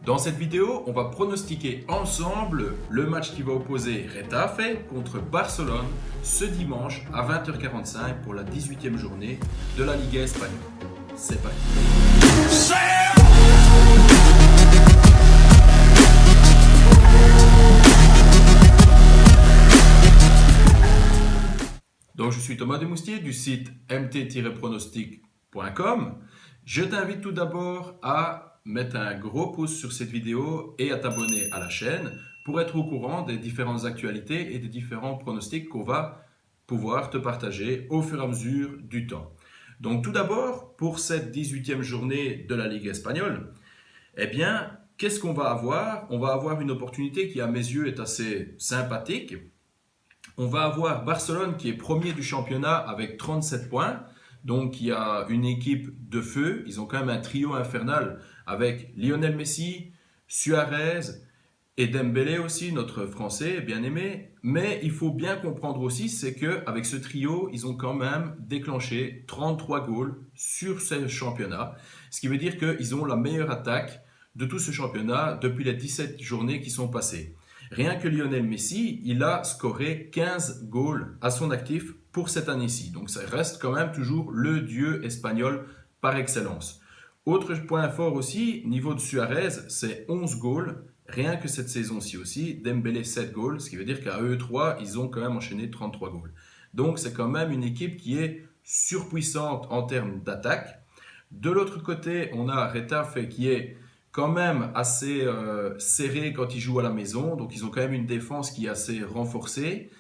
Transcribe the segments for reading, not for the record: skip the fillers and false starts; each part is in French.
Dans cette vidéo, on va pronostiquer ensemble le match qui va opposer Retafe contre Barcelone ce dimanche à 20h45 pour la 18e journée de la Liga espagnole. C'est parti. Donc je suis Thomas Desmoustiers du site mt-pronostic.com. Je t'invite tout d'abord à mettre un gros pouce sur cette vidéo et à t'abonner à la chaîne pour être au courant des différentes actualités et des différents pronostics qu'on va pouvoir te partager au fur et à mesure du temps. Donc tout d'abord, pour cette 18e journée de la Ligue espagnole, eh bien, qu'est-ce qu'on va avoir? On va avoir une opportunité qui à mes yeux est assez sympathique. On va avoir Barcelone qui est premier du championnat avec 37 points. Donc il y a une équipe de feu. Ils ont quand même un trio infernal avec Lionel Messi, Suarez et Dembélé aussi, notre Français bien aimé. Mais il faut bien comprendre aussi, c'est qu'avec ce trio, ils ont quand même déclenché 33 goals sur ce championnat. Ce qui veut dire qu'ils ont la meilleure attaque de tout ce championnat depuis les 17 journées qui sont passées. Rien que Lionel Messi, il a scoré 15 goals à son actif pour cette année-ci. Donc ça reste quand même toujours le dieu espagnol par excellence. Autre point fort aussi, niveau de Suarez, c'est 11 goals, rien que cette saison-ci aussi. Dembélé 7 goals, ce qui veut dire qu'à eux trois, ils ont quand même enchaîné 33 goals. Donc c'est quand même une équipe qui est surpuissante en termes d'attaque. De l'autre côté, on a Retafe qui est quand même assez serré quand ils jouent à la maison. Donc ils ont quand même une défense qui est assez renforcée.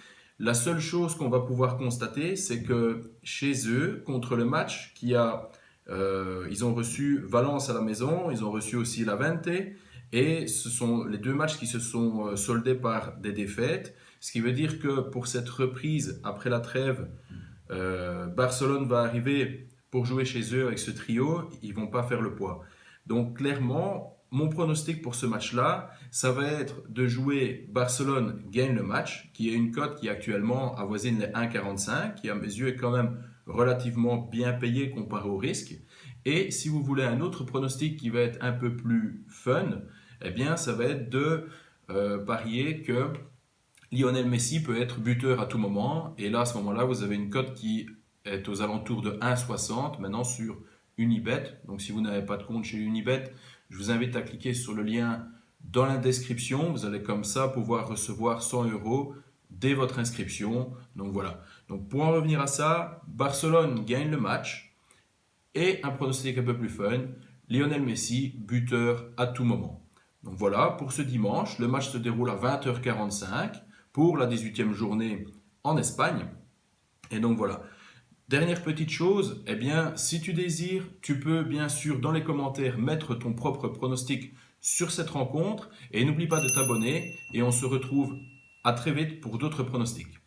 La seule chose qu'on va pouvoir constater, c'est que chez eux, contre le match ils ont reçu Valence à la maison, ils ont reçu aussi la Levante, et ce sont les deux matchs qui se sont soldés par des défaites. Ce qui veut dire que pour cette reprise après la trêve, Barcelone va arriver pour jouer chez eux avec ce trio, ils ne vont pas faire le poids. Donc clairement, mon pronostic pour ce match-là, ça va être de jouer Barcelone gagne le match, qui est une cote qui actuellement avoisine les 1,45, qui à mes yeux est quand même relativement bien payé comparé au risque. Et si vous voulez un autre pronostic qui va être un peu plus fun, eh bien ça va être de parier que Lionel Messi peut être buteur à tout moment. Et là, à ce moment-là, vous avez une cote qui est aux alentours de 1,60 maintenant sur Unibet. Donc si vous n'avez pas de compte chez Unibet, je vous invite à cliquer sur le lien dans la description. Vous allez comme ça pouvoir recevoir 100 € dès votre inscription. Donc voilà. Donc pour en revenir à ça, Barcelone gagne le match et un pronostic un peu plus fun. Lionel Messi, buteur à tout moment. Donc voilà, pour ce dimanche, le match se déroule à 20h45 pour la 18e journée en Espagne. Et donc voilà. Dernière petite chose, eh bien, si tu désires, tu peux bien sûr dans les commentaires mettre ton propre pronostic sur cette rencontre et n'oublie pas de t'abonner et on se retrouve à très vite pour d'autres pronostics.